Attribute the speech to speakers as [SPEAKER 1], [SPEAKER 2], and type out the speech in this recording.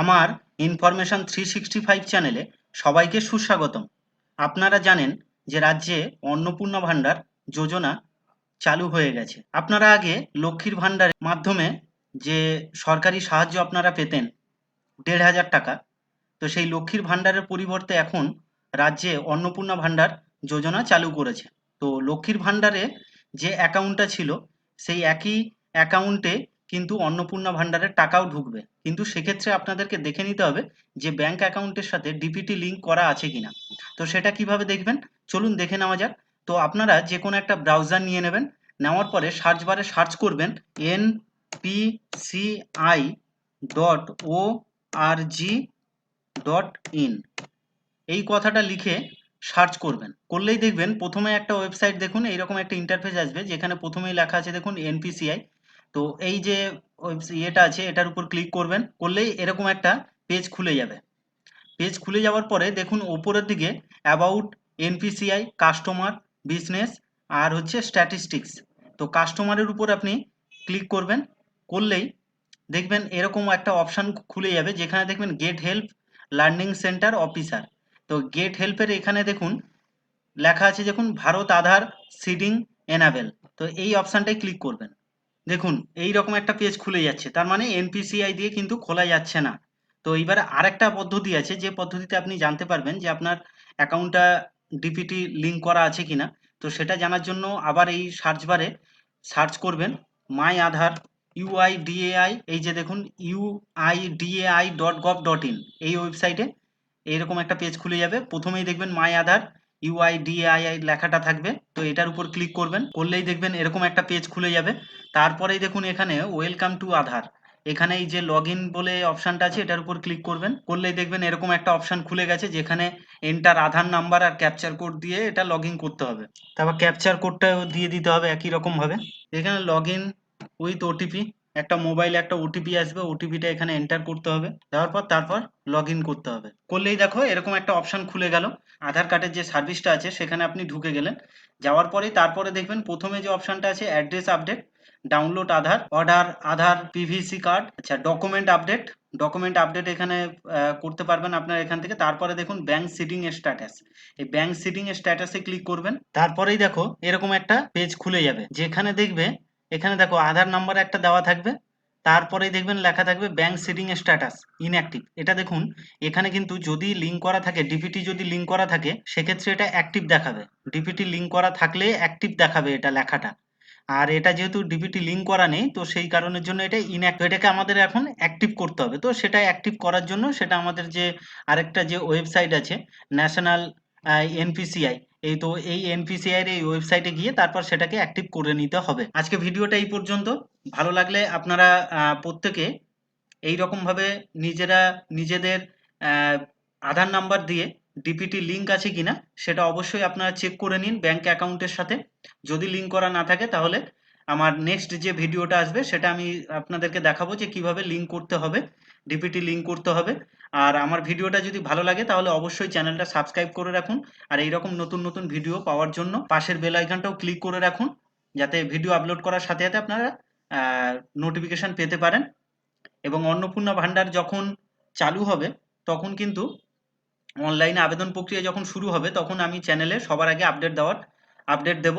[SPEAKER 1] আমার ইনফরমেশন 365 চ্যানেলে সবাইকে সুস্বাগতম। আপনারা জানেন যে রাজ্যে অন্নপূর্ণা ভাণ্ডার যোজনা চালু হয়ে গেছে। আপনারা আগে লক্ষ্মীর ভাণ্ডারের মাধ্যমে যে সরকারি সাহায্য আপনারা পেতেন ১,৫০০ টাকা, তো সেই লক্ষ্মীর ভাণ্ডারের পরিবর্তে এখন রাজ্যে অন্নপূর্ণা ভাণ্ডার যোজনা চালু করেছে। তো লক্ষ্মীর ভাণ্ডারে যে অ্যাকাউন্টটা ছিল সেই একই অ্যাকাউন্টে কিন্তু অন্নপূর্ণা ভাণ্ডারের টাকাও ঢুকবে, কিন্তু সেক্ষেত্রে আপনাদেরকে দেখে নিতে হবে যে ব্যাংক অ্যাকাউন্টের সাথে ডিপিটি লিঙ্ক করা আছে কিনা। তো সেটা কিভাবে দেখবেন, চলুন দেখে নেওয়া যাক। তো আপনারা যে কোনো একটা ব্রাউজার নিয়ে নেবেন, নেওয়ার পরে সার্চ বারে সার্চ করবেন npci.org.in, এই কথাটা লিখে সার্চ করবেন। করলেই দেখবেন প্রথমে একটা ওয়েবসাইট, দেখুন এইরকম একটা ইন্টারফেস আসবে, যেখানে প্রথমেই লেখা আছে দেখুন এনপিসিআই। তো এই যে ইয়েটা আছে এটার উপর ক্লিক করবেন, করলেই এরকম একটা পেজ খুলে যাবে। পেজ খুলে যাওয়ার পরে দেখুন ওপরের দিকে অ্যাবাউট এনপিসিআই, কাস্টমার, বিজনেস আর হচ্ছে স্ট্যাটিস্টিক্স। তো কাস্টমারের উপর আপনি ক্লিক করবেন, করলেই দেখবেন এরকম একটা অপশান খুলে যাবে, যেখানে দেখবেন get help learning centre officer. তো গেট হেল্পের এখানে দেখুন লেখা আছে, দেখুন ভারত আধার সিডিং এনাবেল। তো এই অপশানটাই ক্লিক করবেন। দেখুন এই রকম একটা পেজ খুলে যাচ্ছে, তার মানে এনপিসিআই দিয়ে কিন্তু খোলা যাচ্ছে না। তো এইবার আরেকটা পদ্ধতি আছে, যে পদ্ধতিতে আপনি জানতে পারবেন যে আপনার অ্যাকাউন্টটা ডিপিটি লিঙ্ক করা আছে কিনা। তো সেটা জানার জন্য আবার এই সার্চ বারে সার্চ করবেন মাই আধার ইউআইডিএআই, এই যে দেখুন uidai.gov.in, এই ওয়েবসাইটে এইরকম একটা পেজ খুলে যাবে। প্রথমেই দেখবেন মাই আধার ইউআইডিএআই লেখাটা থাকবে, তো এটার উপর ক্লিক করবেন, করলেই দেখবেন এরকম একটা পেজ খুলে যাবে। তারপরেই দেখুন এখানে ওয়েলকাম টু আধার, এখানে এই যে লগ ইন বলে অপশানটা আছে এটার উপর ক্লিক করবেন, করলেই দেখবেন এরকম একটা অপশান খুলে গেছে, যেখানে এন্টার আধার নাম্বার আর ক্যাপচার কোড দিয়ে এটা লগ ইন করতে হবে। তারপর ক্যাপচার কোডটাও দিয়ে দিতে হবে একই রকম ভাবে। এখানে লগ ইন উইথ ওটিপি, একটা মোবাইলে একটা ওটিপি আসবে, ওটিপিটা এখানে এন্টার করতে হবে, দেওয়ার পর তারপর লগ ইন করতে হবে। করলেই দেখো এরকম একটা অপশান খুলে গেল। আধার কার্ডের যে সার্ভিসটা আছে সেখানে আপনি ঢুকে গেলেন। যাওয়ার পরেই তারপরে দেখবেন প্রথমে যে অপশানটা আছে অ্যাড্রেস আপডেট, ডাউনলোড আধার, অর্ডার আধার পিভিসি কার্ড, আচ্ছা ডকুমেন্ট আপডেট, ডকুমেন্ট আপডেট এখানে করতে পারবেন আপনার এখান থেকে। তারপরে দেখুন ব্যাংক সিডিং স্ট্যাটাস, এই ব্যাংক সিডিং স্ট্যাটাসে ক্লিক করবেন। তারপরেই দেখো এরকম একটা পেজ খুলে যাবে, যেখানে দেখবে এখানে দেখো আধার নাম্বার একটা দেওয়া থাকবে, তারপরেই দেখবেন লেখা থাকবে ব্যাংক সিডিং স্ট্যাটাস ইনঅ্যাক্টিভ। এটা দেখুন এখানে কিন্তু যদি লিঙ্ক করা থাকে, ডিপিটি যদি লিঙ্ক করা থাকে সেক্ষেত্রে এটা অ্যাক্টিভ দেখাবে, ডিপিটি লিঙ্ক করা থাকলে অ্যাক্টিভ দেখাবে এটা লেখাটা। আর এটা যেহেতু ডিপিটি লিঙ্ক করা নেই, তো সেই কারণের জন্য এটা ইনঅ্যাক্টিভ, এটাকে আমাদের এখন অ্যাক্টিভ করতে হবে। তো সেটা অ্যাক্টিভ করার জন্য সেটা আমাদের যে আরেকটা যে ওয়েবসাইট আছে ন্যাশনাল এনপিসিআই, এই এনপিসিআই এর এই ওয়েবসাইটে গিয়ে তারপর সেটাকে অ্যাক্টিভ করে নিতে হবে। আজকে ভিডিওটা এই পর্যন্ত। ভালো লাগলে আপনারা প্রত্যেকে এই রকম ভাবে নিজেরা নিজেদের আধার নাম্বার দিয়ে ডিপিটি লিঙ্ক আছে কিনা সেটা অবশ্যই আপনারা চেক করে নিন ব্যাংক অ্যাকাউন্টের সাথে। যদি লিঙ্ক করা না থাকে তাহলে আমার নেক্সট যে ভিডিওটা আসবে সেটা আমি আপনাদেরকে দেখাবো যে কিভাবে লিঙ্ক করতে হবে, ডিপিটি লিঙ্ক করতে হবে। আর আমার ভিডিওটা যদি ভালো লাগে তাহলে অবশ্যই চ্যানেলটা সাবস্ক্রাইব করে রাখুন, আর এইরকম নতুন নতুন ভিডিও পাওয়ার জন্য পাশের বেল আইকনটাও ক্লিক করে রাখুন, যাতে ভিডিও আপলোড করার সাথে সাথে আপনারা নোটিফিকেশন পেতে পারেন। এবং অন্নপূর্ণা ভাণ্ডার যখন চালু হবে তখন কিন্তু অনলাইনে আবেদন প্রক্রিয়া যখন শুরু হবে তখন আমি চ্যানেলে সবার আগে আপডেট দেব।